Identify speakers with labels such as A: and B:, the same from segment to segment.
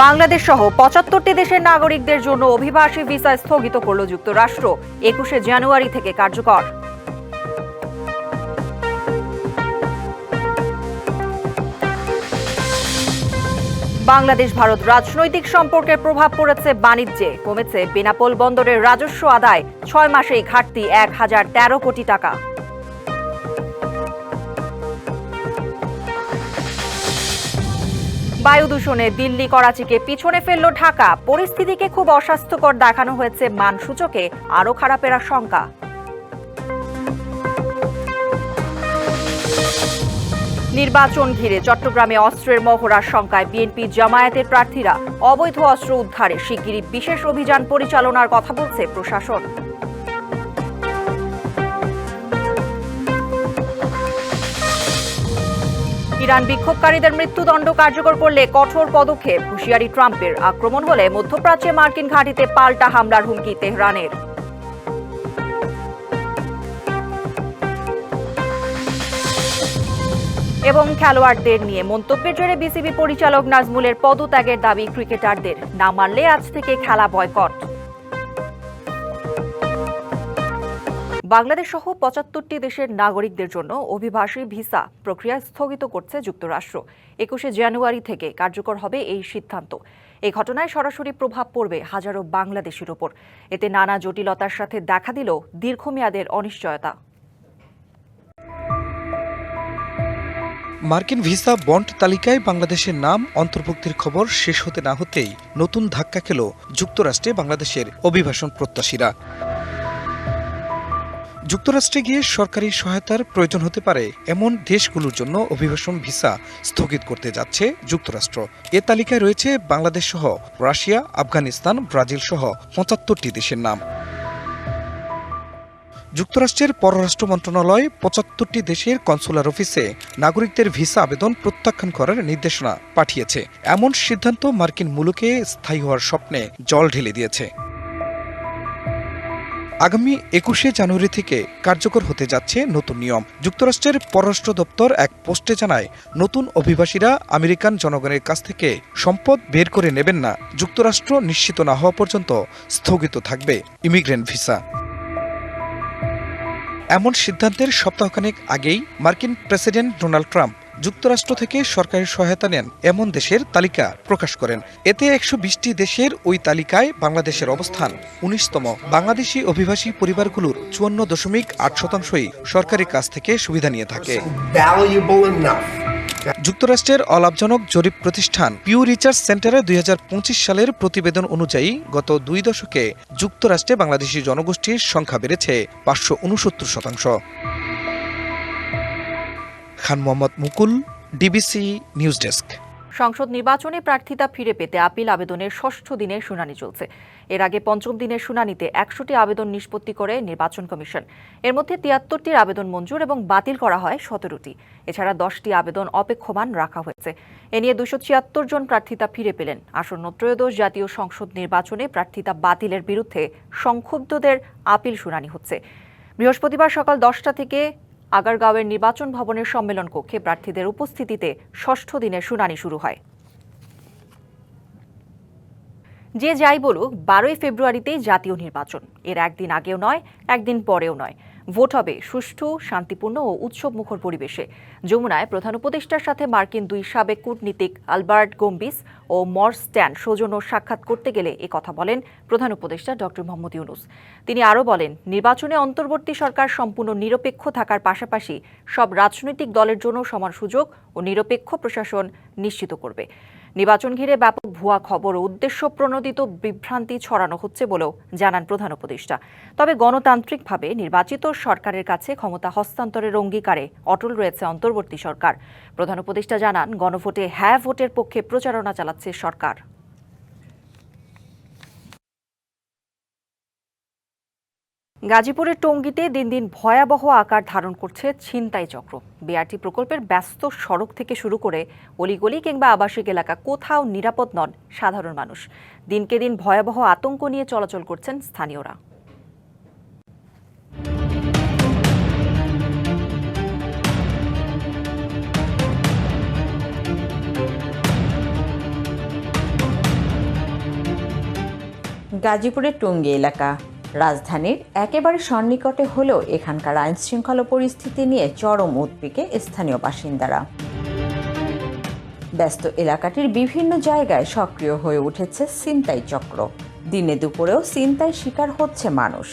A: বাংলাদেশ সহ ৭৫টি দেশের নাগরিকদের জন্য অভিবাসী ভিসা স্থগিত করল যুক্তরাষ্ট্র। ২১শে জানুয়ারি থেকে কার্যকর। বাংলাদেশ ভারত রাজনৈতিক সম্পর্কের প্রভাব পড়েছে বাণিজ্যে। কমেছে বেনাপোল বন্দরের রাজস্ব আদায়। ৬ মাসেই ঘাটতি ১,০১৩ কোটি টাকা। বায়ু দূষণে দিল্লি করাচিকে পিছনে ফেলল ঢাকা। পরিস্থিতিকে খুব অস্বাস্থ্যকর দেখানো হয়েছে, মানসূচকে আরও খারাপের আশঙ্কা। নির্বাচন ঘিরে চট্টগ্রামে অস্ত্রের মহড়ার শঙ্কায় বিএনপি জামায়াতের প্রার্থীরা। অবৈধ অস্ত্র উদ্ধারে শিগগিরই বিশেষ অভিযান পরিচালনার কথা বলছে প্রশাসন। ইরান বিক্ষোভকারীদের মৃত্যুদণ্ড কার্যকর করলে কঠোর পদক্ষেপ, হুঁশিয়ারি ট্রাম্পের। আক্রমণ হলে মধ্যপ্রাচ্যে মার্কিন ঘাঁটিতে পাল্টা হামলার হুমকি তেহরানের। এবং খেলোয়াড়দের নিয়ে মন্তব্যের জেরে বিসিবি পরিচালক নাজমুলের পদত্যাগের দাবি ক্রিকেটারদের। না মানলে আজ থেকে খেলা বয়কট। বাংলাদেশ সহ ৭৫টি দেশের নাগরিকদের জন্য অভিবাসী ভিসা প্রক্রিয়া স্থগিত করছে যুক্তরাষ্ট্র। ২১শে জানুয়ারি থেকে কার্যকর হবে এই সিদ্ধান্ত। এই ঘটনায় সরাসরি প্রভাব পড়বে হাজারো বাংলাদেশির ওপর। এতে নানা জটিলতার সাথে দেখা দিল দীর্ঘমেয়াদের অনিশ্চয়তা।
B: মার্কিন ভিসা বন্ড তালিকায় বাংলাদেশের নাম অন্তর্ভুক্তির খবর শেষ হতে না হতেই নতুন ধাক্কা খেল যুক্তরাষ্ট্রে বাংলাদেশের অভিবাসন প্রত্যাশীরা। যুক্তরাষ্ট্রে গিয়ে সরকারি সহায়তার প্রয়োজন হতে পারে এমন দেশগুলোর জন্য অভিবাসন ভিসা স্থগিত করতে যাচ্ছে যুক্তরাষ্ট্র। এ তালিকায় রয়েছে বাংলাদেশ সহ রাশিয়া, আফগানিস্তান, ব্রাজিল সহ ৭৫টি দেশের নাম। যুক্তরাষ্ট্রের পররাষ্ট্র মন্ত্রণালয় ৭৫টি দেশের কনসুলার অফিসে নাগরিকদের ভিসা আবেদন প্রত্যাখ্যান করার নির্দেশনা পাঠিয়েছে। এমন সিদ্ধান্ত মার্কিন মুলুকে স্থায়ী হওয়ার স্বপ্নে জল ঢেলে দিয়েছে। আগামী ২১শে জানুয়ারি থেকে কার্যকর হতে যাচ্ছে নতুন নিয়ম। যুক্তরাষ্ট্রের পররাষ্ট্র দপ্তর এক পোস্টে জানায়, নতুন অভিবাসীরা আমেরিকান জনগণের কাছ থেকে সম্পদ বের করে নেবেন না। যুক্তরাষ্ট্র নিশ্চিত না হওয়া পর্যন্ত স্থগিত থাকবে ইমিগ্রেন্ট ভিসা। এমন সিদ্ধান্তের সপ্তাহখানেক আগেই মার্কিন প্রেসিডেন্ট ডোনাল্ড ট্রাম্প যুক্তরাষ্ট্র থেকে সরকারি সহায়তা নেন এমন দেশের তালিকা প্রকাশ করেন। এতে ১২০টি দেশের ওই তালিকায় বাংলাদেশের অবস্থান ১৯তম। বাংলাদেশি অভিবাসী পরিবারগুলোর ৫৪.৮%ই সরকারি কাছ থেকে সুবিধা নিয়ে থাকে। যুক্তরাষ্ট্রের অলাভজনক জরিপ প্রতিষ্ঠান পিউ রিসার্চ সেন্টারের ২০২৫ সালের প্রতিবেদন অনুযায়ী গত ২ দশকে যুক্তরাষ্ট্রে বাংলাদেশি জনগোষ্ঠীর সংখ্যা বেড়েছে ৫৬৯%। খান মোহাম্মদ মুকুল, ডিবিসি নিউজ ডেস্ক।
A: সংসদ নির্বাচনে প্রার্থিতা ফিরে পেতে আপিল আবেদনের ৬ষ্ঠ দিনের শুনানি চলছে। এর আগে ৫ম দিনের শুনানিতে ১০০টি আবেদন নিষ্পত্তি করে নির্বাচন কমিশন। এর মধ্যে ৭৩টির আবেদন মঞ্জুর এবং বাতিল করা হয় ১৭টি। এছাড়া ১০টি আবেদন অপেক্ষমান রাখা হয়েছে। এ নিয়ে ২৭৬ জন প্রার্থিতা ফিরে পেলেন। আসন্ন ত্রয়োদশ জাতীয় সংসদ নির্বাচনে প্রার্থিতা বাতিলের বিরুদ্ধে সংক্ষুব্ধদের আপিল শুনানি হচ্ছে। বৃহস্পতিবার সকাল ১০টা থেকে আগারগাঁওয়ের নির্বাচন ভবনের সম্মেলন কক্ষে প্রার্থীদের উপস্থিতিতে ৬ষ্ঠ দিনের শুনানি শুরু হয়। যে যাই বলুক, ১২ই ফেব্রুয়ারিতেই জাতীয় নির্বাচন। এর একদিন আগেও নয়, একদিন পরেও নয়। ভোট হবে সুষ্ঠু, শান্তিপূর্ণ ও উৎসবমুখর পরিবেশে। যমুনায় প্রধান উপদেষ্টার সাথে মার্কিন ২ সাবেক কূটনীতিক আলবার্ট গম্বিস ও মর্স স্ট্যান সৌজন্য সাক্ষাৎ করতে গেলে কথা বলেন প্রধান উপদেষ্টা ড. মোহাম্মদ ইউনূস। তিনি আরও বলেন, নির্বাচনে অন্তর্বর্তী সরকার সম্পূর্ণ নিরপেক্ষ থাকার পাশাপাশি সব রাজনৈতিক দলের জন্য সমান সুযোগ ও নিরপেক্ষ প্রশাসন নিশ্চিত করবে। নির্বাচন ঘিরে ব্যাপক ভুয়া খবর ও উদ্দেশ্য প্রণোদিত বিভ্রান্তি ছড়ানো হচ্ছে বলেও জানান প্রধান উপদেষ্টা। তবে গণতান্ত্রিকভাবে নির্বাচিত সরকারের কাছে ক্ষমতা হস্তান্তরের অঙ্গীকারে অটল রয়েছে অন্তর্বর্তী সরকার। প্রধান উপদেষ্টা জানান, গণভোটে হ্যাঁ ভোটের পক্ষে প্রচারণা চালাচ্ছে সরকার। গাজীপুরের টঙ্গীতে দিন দিন ভয়াবহ আকার ধারণ করছে ছিনতাই চক্র। বিআরটি প্রকল্পের ব্যস্ত সড়ক থেকে শুরু করে অলিগলি কিংবা আবাসিক এলাকা, কোথাও নিরাপদ নন সাধারণ মানুষ। দিনকে দিন ভয়াবহ আতঙ্ক নিয়ে চলাচল করছেন স্থানীয়রা।
C: গাজীপুরের টঙ্গী এলাকা রাজধানীর একেবারে সন্নিকটে হলেও এখানকার আইনশৃঙ্খলা পরিস্থিতি নিয়ে চরম উদ্বেগে স্থানীয় বাসিন্দারা। ব্যস্ত এলাকাটির বিভিন্ন জায়গায় সক্রিয় হয়ে উঠেছে ছিনতাই চক্র। দিনে দুপুরেও ছিনতাই শিকার হচ্ছে মানুষ।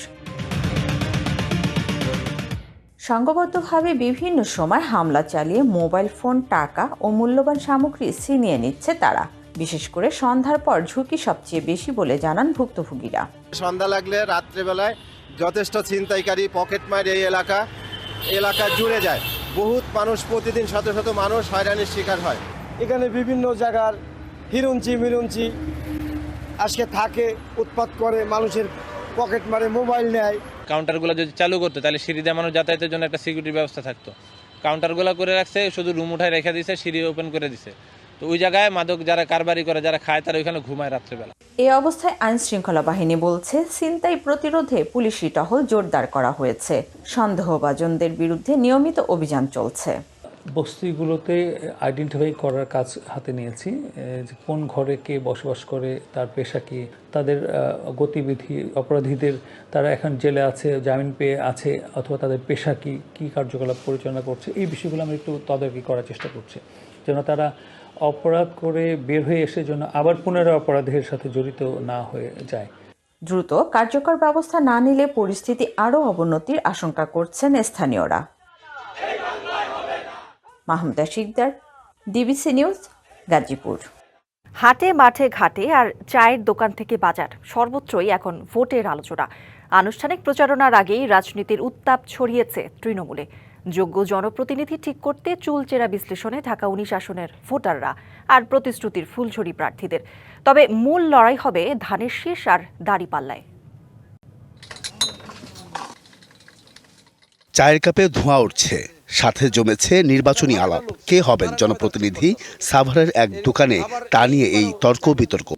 C: সংঘবদ্ধভাবে বিভিন্ন সময় হামলা চালিয়ে মোবাইল ফোন, টাকা ও মূল্যবান সামগ্রী ছিনিয়ে নিচ্ছে তারা। বিশেষ করে সন্ধ্যার পর ঝুঁকি সবচেয়ে বেশি বলে জানান ভুক্তভোগীরা।
D: সন্ধ্যা লাগলে রাত্রেবেলায় যথেষ্ট ছিনতাইকারী পকেটমার এই এলাকা জুড়ে যায়। বহুত মানুষ প্রতিদিন শত শত মানুষ হয়রানির শিকার হয়।
E: এখানে বিভিন্ন জায়গার হিরুঞ্চি আজকে থাকে, উৎপাত করে, মানুষের পকেট মারে, মোবাইল নেয়।
F: কাউন্টারগুলো যদি চালু করতো তাহলে সিঁড়ি দিয়ে মানুষ যাতায়াতের জন্য একটা সিকিউরিটি ব্যবস্থা থাকতো। কাউন্টারগুলো করে রাখছে, শুধু রুম উঠায় রেখে দিছে, সিঁড়ি ওপেন করে দিছে। তো ওই জায়গায় মাদক যারা কারবারি করে, যারা খায়, তারা ওইখানে ঘুমায় রাত্রেবেলা।
C: এই অবস্থায় আইনশৃঙ্খলা বাহিনী বলছে ছিনতাই প্রতিরোধে পুলিশি টহল জোরদার করা হয়েছে। সন্দেহভাজনদের বিরুদ্ধে নিয়মিত অভিযান চলছে।
G: বস্তিগুলোতে আইডেন্টিফাই করার কাজ হাতে নিয়েছি, যে কোন ঘরে কে বসবাস করে, তার পেশা কী, তাদের গতিবিধি, অপরাধীদের তারা এখন জেলে আছে, জামিন পেয়ে আছে, অথবা তাদের পেশা কী কার্যকলাপ পরিচালনা করছে, এই বিষয়গুলো আমরা একটু তদারকি করার চেষ্টা করছি, যেন তারা অপরাধ করে বের হয়ে এসে যেন আবার পুনরায় অপরাধের সাথে জড়িত না হয়ে যায়।
C: দ্রুত কার্যকর ব্যবস্থা না নিলে পরিস্থিতি আরও অবনতির আশঙ্কা করছেন স্থানীয়রা। Mahmuda Sikder, DBC news, Gazipur.
A: হাটে, মাঠে, ঘাটে আর চায়ের দোকান থেকে বাজার, সর্বত্রই এখন ভোটের আলোচনা। আনুষ্ঠানিক প্রচারণার আগেই রাজনীতির উত্তাপ ছড়িয়েছে তৃণমূলে। যোগ্য জনপ্রতিনিধি ঠিক করতে চুলচেরা বিশ্লেষণে ঢাকা 19 আসনের ভোটাররা আর প্রতিশ্রুতির ফুলঝুরি প্রার্থীদের। তবে মূল লড়াই হবে ধানের শীষ আর দাঁড়িপাল্লায়।
H: চায়ের কাপে ধোঁয়া উঠছে, সাথে জমেছে নির্বাচনী আলাপ। কে হবেন জনপ্রতিনিধি? সাভারের এক দোকানে তা নিয়ে এই তর্ক বিতর্ক।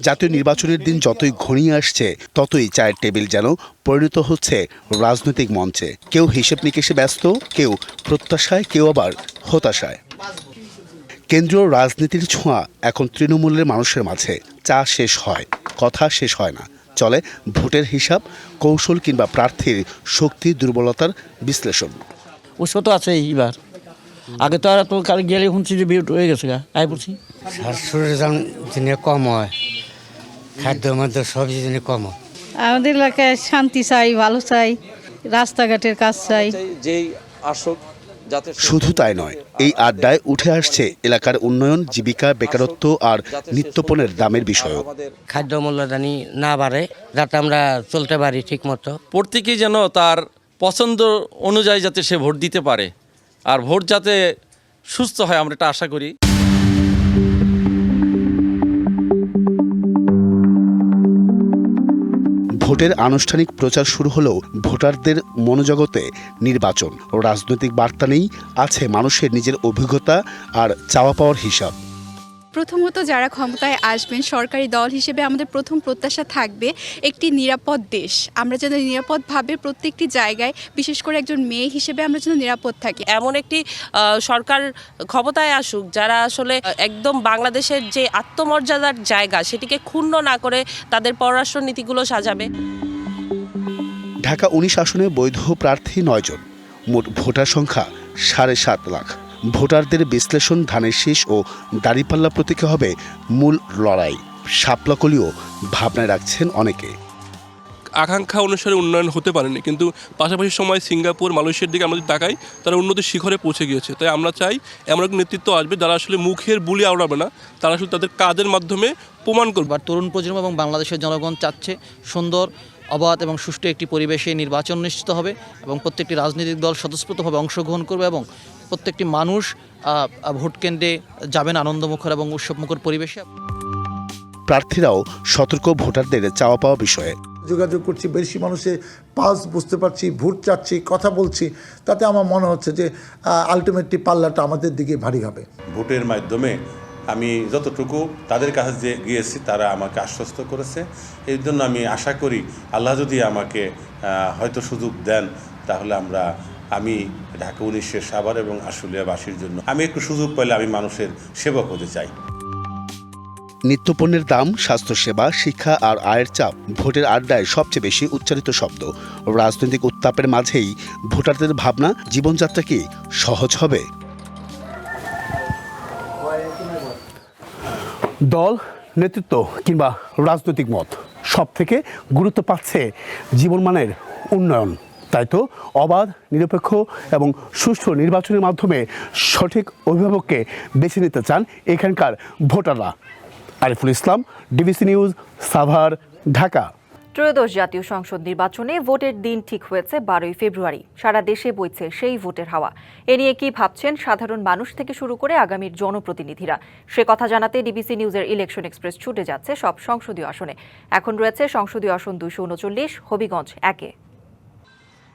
H: জাতীয় নির্বাচনের দিন যতই ঘনিয়ে আসছে, ততই চায়ের টেবিল যেন পরিণত হচ্ছে রাজনৈতিক মঞ্চে। কেউ হিসেব নিকেশে ব্যস্ত, কেউ প্রত্যাশায়, কেউ আবার হতাশায়। কেন্দ্রীয় রাজনীতির ছোঁয়া এখন তৃণমূলের মানুষের মাঝে। চা শেষ হয়, কথা শেষ হয় না। চলে ভোটের হিসাব, কৌশল কিংবা প্রার্থীর শক্তি দুর্বলতার বিশ্লেষণ।
I: ওষুধ তো আছে এইবার, আগে তো আর তো কাল গেলে শুনছি যে বিউট হয়ে গেছে, আই বলছি
J: শাশুড়ির দাম যিনি কম হয়, খাদ্যের মধ্যে সবজি যিনি কম হয়।
K: আমাদের এলাকায় শান্তি চাই, ভালো চাই, রাস্তাঘাটের কাজ চাই।
L: যেই আসুক যাতে।
H: শুধু তাই নয়, এই আড্ডায় উঠে আসছে এলাকার উন্নয়ন, জীবিকা, বেকারত্ব আর নিত্যপণ্যের দামের বিষয়ও।
J: খাদ্য মূল্যদানি না বাড়ে, যাতে আমরা চলতে পারি ঠিক মতো।
L: প্রত্যেকেই যেন তার পছন্দ অনুযায়ী যাতে সে ভোট দিতে পারে, আর ভোট যাতে সুস্থ হয়, আমরা এটা আশা করি।
H: ভোটের আনুষ্ঠানিক প্রচার শুরু হলেও ভোটারদের মনোজগতে নির্বাচন ও রাজনৈতিক বার্তা নেই, আছে মানুষের নিজের অভিজ্ঞতা আর চাওয়া পাওয়ার হিসাব।
M: প্রথমত যারা ক্ষমতায় আসবেন, সরকারি দল হিসেবে আমাদের প্রথম প্রত্যাশা থাকবে একটি নিরাপদ দেশ। আমরা যেন নিরাপদভাবে প্রত্যেকটি জায়গায়, বিশেষ করে একজন মেয়ে হিসেবে আমরা যেন নিরাপদ থাকি।
N: এমন একটি সরকার ক্ষমতায় আসুক যারা আসলে একদম বাংলাদেশের যে আত্মমর্যাদার জায়গা সেটিকে ক্ষুণ্ণ না করে তাদের পররাষ্ট্র নীতিগুলো সাজাবে।
H: ঢাকা 19 আসনে বৈধ প্রার্থী 9 জন, মোট ভোটার সংখ্যা 7.5 লাখ। ভোটারদের বিশ্লেষণ, ধানের শীষ ও দাঁড়িপাল্লা প্রতীকে হবে মূল লড়াই। শাপলাকলিও ভাবনায় রাখছেন অনেকে।
O: আকাঙ্ক্ষা অনুসারে উন্নয়ন হতে পারেনি, কিন্তু পাশাপাশি সময় সিঙ্গাপুর, মালয়েশিয়ার দিকে আমাদের তাকাই, তারা উন্নতির শিখরে পৌঁছে গিয়েছে। তাই আমরা চাই এমন এক নেতৃত্ব আসবে যারা আসলে মুখের বুলি আওড়াবে না, তারা আসলে তাদের কাজের মাধ্যমে প্রমাণ করবে।
I: তরুণ প্রজন্ম এবং বাংলাদেশের জনগণ চাচ্ছে সুন্দর, অবাধ এবং সুষ্ঠু একটি পরিবেশে নির্বাচন নিশ্চিত হবে এবং প্রত্যেকটি রাজনৈতিক দল স্বতঃস্ফূর্তভাবে অংশগ্রহণ করবে এবং প্রত্যেকটি মানুষ ভোট কেন্দ্রে যাবেন আনন্দমুখর এবং উৎসবমুখর পরিবেশে।
H: প্রার্থীরাও সতর্ক ভোটারদের চাওয়া পাওয়া বিষয়ে।
P: যোগাযোগ করছি, বেশি মানুষের পালস বুঝতে পারছি, ভোট চাচ্ছি, কথা বলছি, তাতে আমার মনে হচ্ছে যে আলটিমেটলি পাল্লাটা আমাদের দিকে ভারী হবে।
Q: ভোটের মাধ্যমে আমি যতটুকু তাদের কাছে গিয়েছি, তারা আমাকে আশ্বস্ত করেছে। এই জন্য আমি আশা করি আল্লাহ যদি আমাকে হয়তো সুযোগ দেন, তাহলে আমি ঢাকা 19-এর সাভার এবং আশুলিয়াবাসীর জন্য আমি একটু সুযোগ পেলে আমি মানুষের সেবক হতে চাই।
H: নিত্যপণ্যের দাম, স্বাস্থ্যসেবা, শিক্ষা আর আয়ের চাপ ভোটের আড্ডায় সবচেয়ে বেশি উচ্চারিত শব্দ। রাজনৈতিক উত্তাপের মাঝেই ভোটারদের ভাবনা, জীবনযাত্রা কি সহজ হবে?
R: দল, নেতৃত্ব কিংবা রাজনৈতিক মত সব থেকে গুরুত্ব পাচ্ছে জীবনমানের উন্নয়ন। তাই তো অবাধ, নিরপেক্ষ এবং সুষ্ঠু নির্বাচনের মাধ্যমে সঠিক অভিভাবককে বেছে নিতে চান এখানকার ভোটাররা। Ariful Islam, DBC news, Savar, Dhaka.
A: ত্রয়োদশ জাতীয় সংসদ নির্বাচনে ভোটের দিন ঠিক হয়েছে 12ই ফেব্রুয়ারি। সারা দেশে বইছে সেই ভোটের হাওয়া। এ নিয়ে কি ভাবছেন সাধারণ মানুষ থেকে শুরু করে আগামীর জনপ্রতিনিধিরা, সে কথা জানাতে ডিবিসি নিউজের ইলেকশন এক্সপ্রেস ছুটে যাচ্ছে সব সংসদীয় আসনে। এখন রয়েছে সংসদীয় আসন 239, হবিগঞ্জ 1-এ।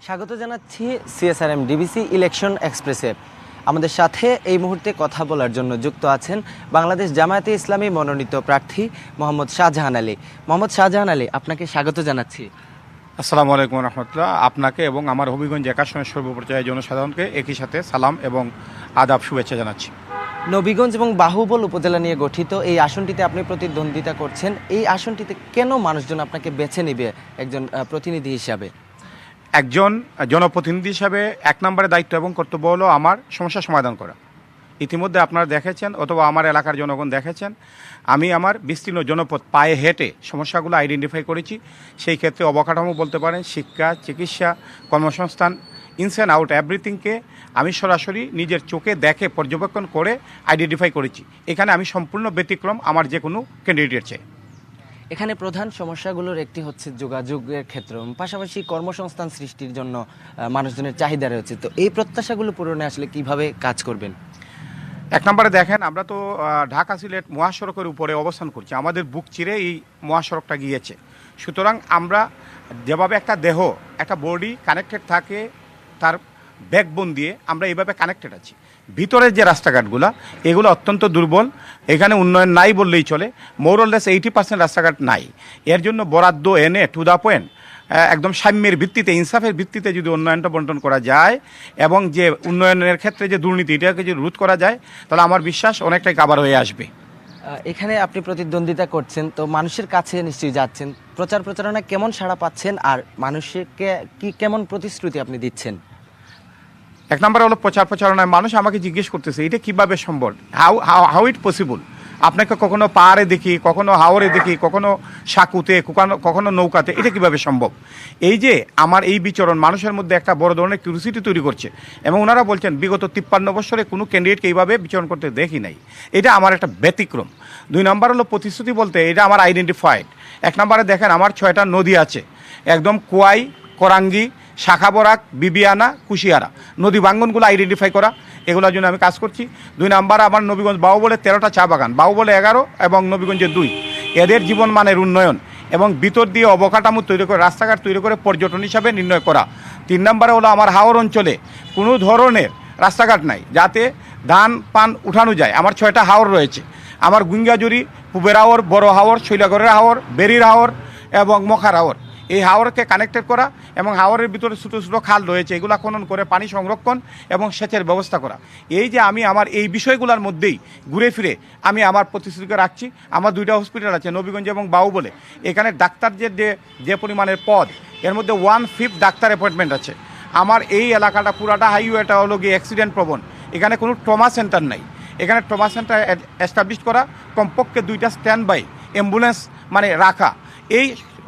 S: স্বাগত জানাচ্ছি সিএসআরএম ডিবিসি ইলেকশন এক্সপ্রেসে। আমাদের সাথে এই মুহূর্তে কথা বলার জন্য যুক্ত আছেন বাংলাদেশ জামায়াতে ইসলামী মনোনীত প্রার্থী মোহাম্মদ শাহজাহান আলী। মোহাম্মদ শাহজাহান আলী, আপনাকে স্বাগত জানাচ্ছি।
T: আসসালামু আলাইকুম রহমতুল্লাহ। আপনাকে এবং আমার হবিগঞ্জ একাশনের সর্বপর্যায়ের জনসাধারণকে একই সাথে সালাম এবং আদাব, শুভেচ্ছা জানাচ্ছি।
S: নবীগঞ্জ এবং বাহুবল উপজেলা নিয়ে গঠিত এই আসনটিতে আপনি প্রতিদ্বন্দ্বিতা করছেন। এই আসনটিতে কেন মানুষজন আপনাকে বেছে নেবে একজন প্রতিনিধি হিসাবে?
T: একজন জনপ্রতিনিধি হিসাবে 1 নম্বরের দায়িত্ব এবং কর্তব্য হলো আমার সমস্যা সমাধান করা। ইতিমধ্যে আপনারা দেখেছেন অথবা আমার এলাকার জনগণ দেখেছেন, আমি আমার বিস্তীর্ণ জনপদ পায়ে হেঁটে সমস্যাগুলো আইডেন্টিফাই করেছি। সেই ক্ষেত্রে অবকাঠামো বলতে পারেন, শিক্ষা, চিকিৎসা, কর্মসংস্থান, ইনস অ্যান্ড আউট এভরিথিংকে আমি সরাসরি নিজের চোখে দেখে পর্যবেক্ষণ করে আইডেন্টিফাই করেছি। এখানে আমি সম্পূর্ণ ব্যতিক্রম আমার যে কোনো ক্যান্ডিডেটের চেয়ে।
S: এখানে প্রধান সমস্যাগুলোর একটি হচ্ছে যোগাযোগের ক্ষেত্র, পাশাপাশি কর্মসংস্থান সৃষ্টির জন্য মানুষজনের চাহিদা রয়েছে। তো এই প্রত্যাশাগুলো পূরণে আসলে কিভাবে কাজ করবেন?
T: 1 নম্বরে দেখেন, আমরা তো ঢাকা সিলেট মহাসড়কের উপরে অবস্থান করছি। আমাদের বুক চিরে এই মহাসড়কটা গিয়েছে। সুতরাং আমরা যেভাবে একটা দেহ, একটা বডি কানেক্টেড থাকে তার ব্যাকবোন দিয়ে, আমরা এইভাবে কানেক্টেড আছি। ভিতরের যে রাস্তাঘাটগুলো এগুলো অত্যন্ত দুর্বল। এখানে উন্নয়ন নাই বললেই চলে। মোরলেস 80% রাস্তাঘাট নাই। এর জন্য বরাদ্দ এনে টু দ্য পয়েন্ট একদম সাম্যের ভিত্তিতে, ইনসাফের ভিত্তিতে যদি উন্নয়নটা বন্টন করা যায় এবং যে উন্নয়নের ক্ষেত্রে যে দুর্নীতি এটাকে যদি রোধ করা যায়, তাহলে আমার বিশ্বাস অনেকটাই কাভার হয়ে আসবে।
S: এখানে আপনি প্রতিদ্বন্দ্বিতা করছেন, তো মানুষের কাছে নিশ্চয়ই যাচ্ছেন। প্রচারণা কেমন সাড়া পাচ্ছেন আর মানুষকে কি কেমন প্রতিশ্রুতি আপনি দিচ্ছেন?
T: 1 নম্বর হলো প্রচারণায় মানুষ আমাকে জিজ্ঞেস করতেছে এটা কিভাবে সম্ভব, হাউ ইট পসিবল। আপনাকে কখনো পাহাড়ে দেখি, কখনো হাওরে দেখি, কখনো সাকুতে, কখনো নৌকাতে, এটা কিভাবে সম্ভব? এই যে আমার এই বিচরণ মানুষের মধ্যে একটা বড় ধরনের কিউরিসিটি তৈরি করছে এবং ওনারা বলছেন বিগত 53 বছরে কোনো ক্যান্ডিডেটকে এইভাবে বিচরণ করতে দেখি নাই। এটা আমার একটা ব্যতিক্রম। 2 নম্বর হলো প্রতিশ্রুতি বলতে এটা আমার আইডেন্টিফাইড। 1 নম্বরে দেখেন আমার 6টা নদী আছে, একদম কোয়াই, কোরাঙ্গি, শাখা বরাক, বিবিয়ানা, কুশিয়ারা নদী বাঙ্গনগুলো আইডেন্টিফাই করা, এগুলোর জন্য আমি কাজ করছি। 2 নম্বর আমার নবীগঞ্জ বাহুবলে 13টা চা বাগান, বাহুবলে 11 এবং নবীগঞ্জে 2, এদের জীবনমানের উন্নয়ন এবং ভিতর দিয়ে অবকাঠামো তৈরি করে, রাস্তাঘাট তৈরি করে পর্যটন হিসাবে নির্ণয় করা। 3 নম্বরে হলো আমার হাওর অঞ্চলে কোনো ধরনের রাস্তাঘাট নাই যাতে ধান পান উঠানো যায়। আমার 6টা হাওর রয়েছে। আমার গুঙ্গাজুরি, পুবের হাওর, বড় হাওর, শৈলাগড়ের হাওর, বেরির হাওর এবং মখার হাওর, এই হাওরকে কানেক্টেড করা এবং হাওরের ভিতরে ছোটো ছোটো খাল রয়েছে, এগুলো খনন করে পানি সংরক্ষণ এবং সেচের ব্যবস্থা করা। এই যে আমি আমার এই বিষয়গুলোর মধ্যেই ঘুরে ফিরে আমি আমার প্রতিশ্রুতি রাখছি। আমার 2টা হসপিটাল আছে নবীগঞ্জ এবং বাহুবলে। এখানে ডাক্তার যে পরিমাণের পদ, এর মধ্যে 1/5 ডাক্তার অ্যাপয়েন্টমেন্ট আছে। আমার এই এলাকাটা পুরাটা হাইওয়েটা হলো গিয়ে অ্যাক্সিডেন্ট প্রবণ। এখানে কোনো ট্রমা সেন্টার নাই। এখানে ট্রমা সেন্টার এস্টাবলিশ করা, কমপক্ষে 2টা স্ট্যান্ড বাই অ্যাম্বুলেন্স মানে রাখা, এই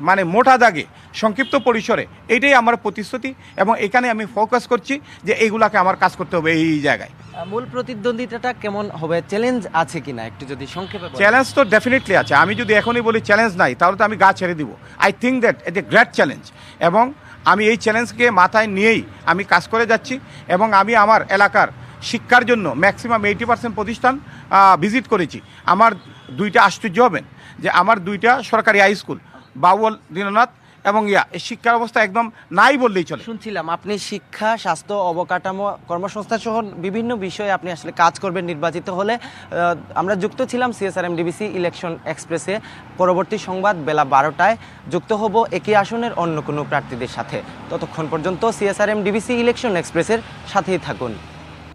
T: মানে মোটা দাগে সংক্ষিপ্ত পরিসরে এইটাই আমার প্রতিশ্রুতি এবং এখানে আমি ফোকাস করছি যে এইগুলাকে আমার কাজ করতে হবে এই জায়গায়।
S: মূল প্রতিদ্বন্দ্বিতাটা কেমন হবে, চ্যালেঞ্জ আছে কিনা একটু যদি সংক্ষেপে বলেন?
T: চ্যালেঞ্জ তো ডেফিনেটলি আছে। আমি যদি এখনই বলি চ্যালেঞ্জ নাই, তাহলে তো আমি গা ছেড়ে দিব। I think that it a great challenge এবং আমি এই চ্যালেঞ্জকে মাথায় নিয়েই আমি কাজ করে যাচ্ছি এবং আমি আমার এলাকার শিক্ষার জন্য ম্যাক্সিমাম 80% প্রতিষ্ঠান ভিজিট করেছি। আমার 2টা আশ্চর্য হবেন যে আমার 2টা সরকারি হাই স্কুল, বাউল, দীননাথ এবং শিক্ষার অবস্থা একদম নাই বললেই চলে।
S: শুনছিলাম আপনি শিক্ষা, স্বাস্থ্য, অবকাঠামো, কর্মসংস্থান সহ বিভিন্ন বিষয়ে আপনি আসলে কাজ করবেন নির্বাচিত হলে। আমরা যুক্ত ছিলাম সিএসআরএম ডিবিসি ইলেকশন এক্সপ্রেসে। পরবর্তী সংবাদ বেলা 12টায় যুক্ত হব একই আসনের অন্য কোনো প্রার্থীদের সাথে। ততক্ষণ পর্যন্ত সিএসআরএম ডিবিসি ইলেকশন এক্সপ্রেসের সাথেই থাকুন।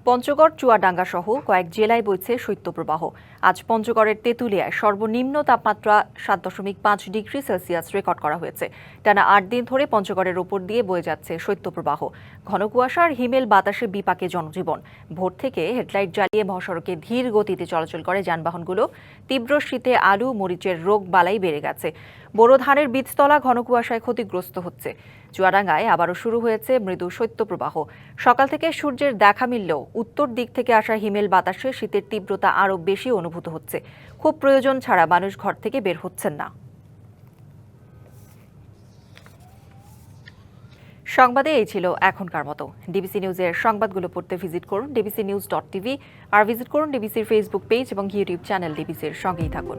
A: পঞ্চগড়, চুয়াডাঙ্গা সহ কয়েক জেলায় বইছে শৈত্যপ্রবাহ। আজ পঞ্চগড়ের তেঁতুলিয়ায় সর্বনিম্ন তাপমাত্রা 7.5 ডিগ্রি সেলসিয়াস রেকর্ড করা হয়েছে। টানা 8 দিন ধরে পঞ্চগড়ের ওপর দিয়ে বয়ে যাচ্ছে শৈত্যপ্রবাহ। ঘন কুয়াশা আর হিমেল বাতাসে বিপাকে জনজীবন। ভোর থেকে হেডলাইট জ্বালিয়ে মহাসড়কে ধীর গতিতে চলাচল করে যানবাহনগুলো। তীব্র শীতে আলু, মরিচের রোগ বালাই বেড়ে গেছে। বোরো ধানের বীজতলা ঘন কুয়াশায় ক্ষতিগ্রস্ত হচ্ছে। চুয়াডাঙ্গায় আবারও শুরু হয়েছে মৃদু শৈত্যপ্রবাহ। সকাল থেকে সূর্যের দেখা মিললেও উত্তর দিক থেকে আসা হিমেল বাতাসে শীতের তীব্রতা আরও বেশি অনুভূত হচ্ছে। খুব প্রয়োজন ছাড়া মানুষ ঘর থেকে বের হচ্ছেন না। সংবাদে এই ছিল এখনকার মতো। ডিবিসি নিউজের সংবাদগুলো পড়তে ভিজিট করুন dbcnews.tv আর ভিজিট করুন ডিবিসির ফেসবুক পেজ এবং ইউটিউব চ্যানেল ডিবিসির সঙ্গেই থাকুন।